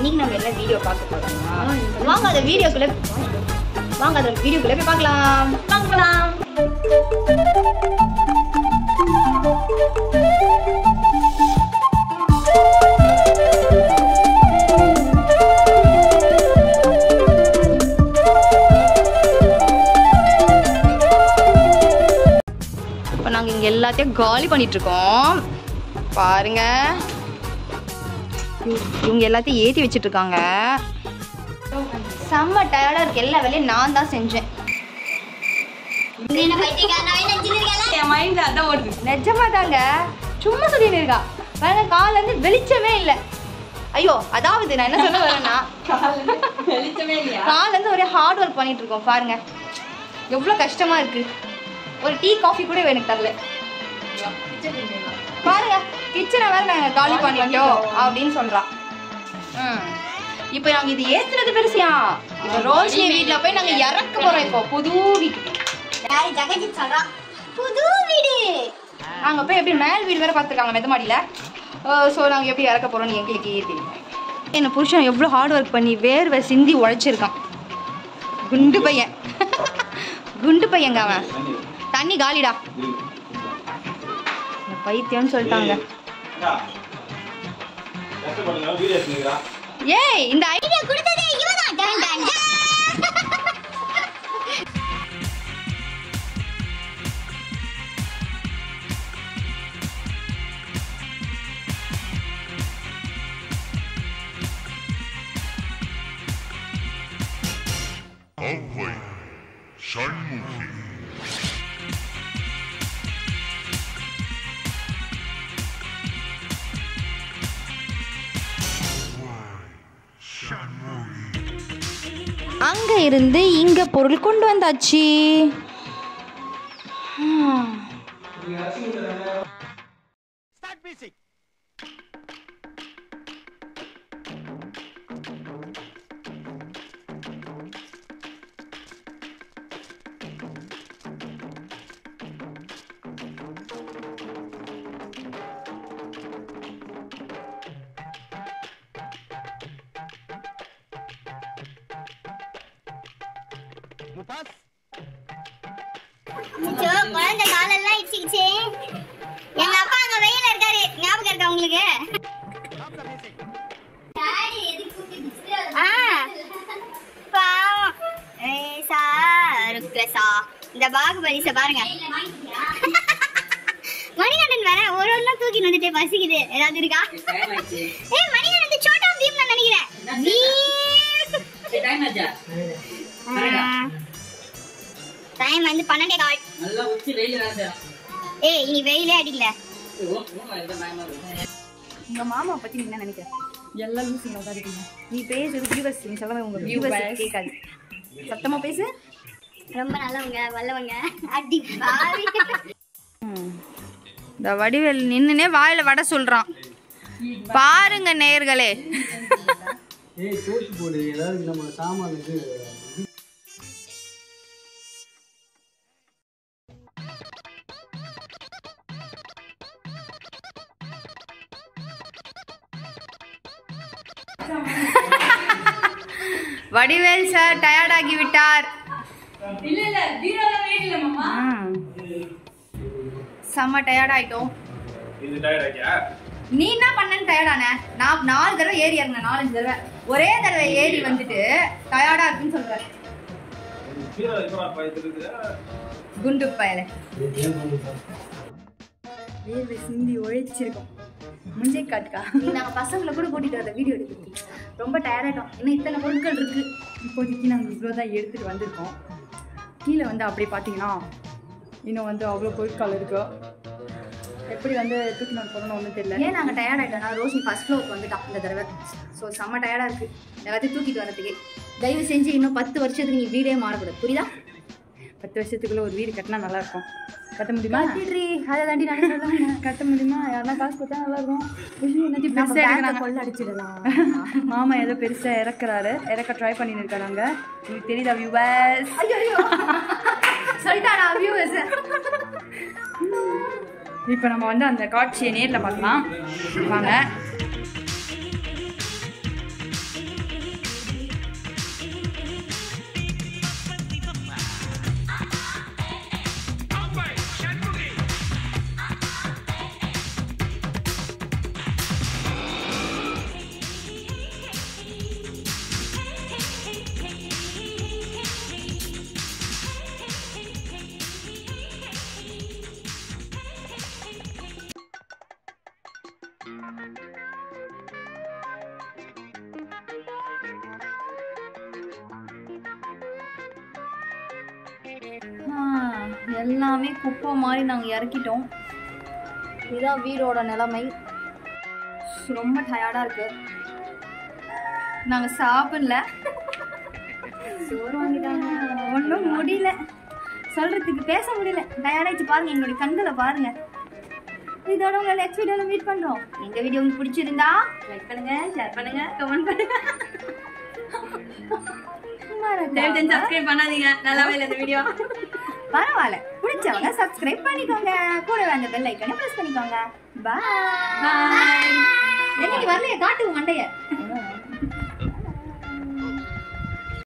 இன்னைக்கு நம்ம என்ன வீடியோ பார்க்க போறோம்னா வாங்க அந்த வீடியோக்குள்ள போய் பார்க்கலாம். இப்போ நாங்க இங்க எல்லாத்தையும் காலி பண்ணிட்டு இருக்கோம். பாருங்க, இவங்க எல்லாத்தையும் ஏற்றி வச்சுட்டு இருக்காங்க. செம்ம டயர்டா இருக்கு. எல்லா வேலையும் நான் தான் செஞ்சேன். நிஜமா தாங்க, சும்மா சொல்லிட்டு இருக்கா. பாருங்க, கால இருந்து வெளிச்சமே இல்லை. ஐயோ, அதாவது நான் என்ன சொல்ல வரேன்னா, கால இருந்து ஒரே ஹார்ட் ஒர்க் பண்ணிட்டு இருக்கோம். பாருங்க எவ்வளவு கஷ்டமா இருக்கு. ஒரு டீ காஃபி கூட எனக்கு தரல. பாருங்க, கிச்சனை வேற நாங்க காலி பண்ணிட்டோம் அப்படின்னு சொல்றா. இப்போ நாங்க இது ஏத்துறது பெருசியா. இப்போ ரோஷினி வீட்ல போய் நாங்க இறக்க போறோம். இப்போ புது வீடு நாங்க போய் எப்படி மேல் வீடு வேற பார்த்துருக்காங்க மெத மாடியில. ஸோ நாங்க எப்படி இறக்க போறோம்னு எங்களுக்கு தெரியும். என்ன புருஷன் எவ்வளோ ஹார்ட் ஒர்க் பண்ணி வேர்வை சிந்தி உழைச்சிருக்கான். குண்டு பையன் குண்டு பையங்க அவன். தண்ணி காலிடா, பைத்தியம்னு சொல்லிட்டாங்க. ஏய், இந்த ஐடியா கொடுத்ததே இவதான். அங்க இருந்து இங்க பொருள் கொண்டு வந்தாச்சு. குழந்தை காலெல்லாம் இடிச்சுக்கிச்சு. எங்க அப்பா அங்க வெயில இருக்காரு, ஞாபகம் இருக்கா உங்களுக்கு? இந்த பாகுபலிச பாருங்க. மணிகண்டன் வேற ஒரு ஒண்ணா தூக்கி வந்துட்டே பசிக்குது. ஏதாவது இருக்கா? ஏய், மணிகண்டன் சோட்டா பீம் நான் நினைக்கிறேன். டைம் வந்து 12:15. நல்லா உச்சி வெயில வேற. ஏய், இனி வெயிலே அடிக்கல. உங்க மாமா பத்தி நீங்க என்ன நினைக்கிறீங்க? எல்லாம் லூசுங்க தான் இருக்கீங்க. நீ பேசு, வியூவர்ஸ் நீங்க சொல்லுங்க, உங்க வியூவர்ஸ் கேட்காது. சத்தமா பேசு. ரொம்ப நல்லவங்க, வல்லவங்க. அடி பாவி. இந்த வடிவேல் நின்னுனே வாயில வட சொல்றான். பாருங்க நேயர்களே. ஏய், தோச்சு போடு. ஏதாவது நம்ம சாமான் இது வடிவேல் சார் டயர்ட் ஆகி விட்டார். இல்ல பீரோல வெயிட் இல்ல மாமா. செம்ம டயர்ட் ஆயிட்டோம். இது டயர்ட் ஆகியா? நீ என்ன பண்ணன்னு டயர்டானே? நான் 4 தடவை ஏறி இறங்கினேன். 4-5 தடவை ஒரே தடவை ஏறி வந்துட்டு டயர்டா இருக்குன்னு சொல்றேன். குண்டு பயல வேர்வை சிந்தி உழைச்சிருக்கோம். முஞ்சை காட்டுக்கா. நாங்க பசங்களை கூட கூட்டிட்டு வர வீடியோ எடுக்கிறோம். ரொம்ப டயர்டாயிட்டோம். இன்னும் இத்தனை பொருட்கள் இருக்கு. இப்போதைக்கு நாங்கள் இவ்வளோதான் எடுத்துட்டு வந்திருக்கோம். கீழே வந்து அப்படி பார்த்தீங்கன்னா இன்னும் வந்து அவ்வளோ பொருட்கள் இருக்கு. எப்படி வந்து தூக்கி நான் போகணும்னு ஒன்றும் தெரியல. ஏன் நாங்கள் டயர்டாயிட்டோம்னா ரோஷினி ஃபர்ஸ்ட் ஃப்ளோருக்கு வந்துட்டான் இந்த தடவை. ஸோ செம்ம டயர்டாக இருக்குது எல்லாத்தையும் தூக்கிட்டு வரதுக்கு. தயவு செஞ்சு இன்னும் 10 வருஷத்துக்கு நீ வீடே மாறக்கூடாது, புரியுதா? 10 வருஷத்துக்குள்ள ஒரு வீடு கட்டினா நல்லா இருக்கும். கட்ட முடியுமா? அதை தாண்டி நான் சொல்லுவேன். கட்ட முடியுமா? யாருன்னா காசு கொடுத்தா நல்லா இருக்கும். என்னத்தையும் பெருசாக கொள்ள அடிச்சிடலாம். மாமா ஏதோ பெருசாக இறக்க ட்ரை பண்ணிட்டு இருக்கா. நாங்கள் உங்களுக்கு தெரியுதா வியூவர்ஸ்? சொல்லிட்டாடா வியூவர்ஸ். இப்போ நம்ம வந்து அந்த காட்சியை நேரில் பார்க்கலாம் வாங்க. எல்லாமே குப்பை மாதிரி நாங்கள் இறக்கிட்டோம். இதுதான் வீடோட நிலைமை. ரொம்ப டயர்டாக இருக்கு. நாங்கள் சாப்பிடல, சோறு வாங்கிட்டாங்க. ஒன்றும் முடியல, சொல்றதுக்கு பேச முடியல. டயர்டாயிடுச்சு பாருங்க, எங்களுடைய கண்களை பாருங்க. இதோட உங்களை நெக்ஸ்ட் வீடியோவில் மீட் பண்ணுறோம். எங்கள் வீடியோ உங்களுக்கு பிடிச்சிருந்தா லைக் பண்ணுங்க, ஷேர் பண்ணுங்க, கமெண்ட் பண்ணுங்க. சப்ஸ்கிரைப் பண்ணாதீங்க, நல்லாவே இல்லை இந்த வீடியோ. பரவாயில்ல, பிடிச்சவங்க சப்ஸ்கிரைப் பண்ணிக்கோங்க, கூடவே அந்த பெல் ஐக்கனை பிரஸ் பண்ணிக்கோங்க. பாய். என்னைக்கு வரலையே, காட்டுவோம் மண்டைய.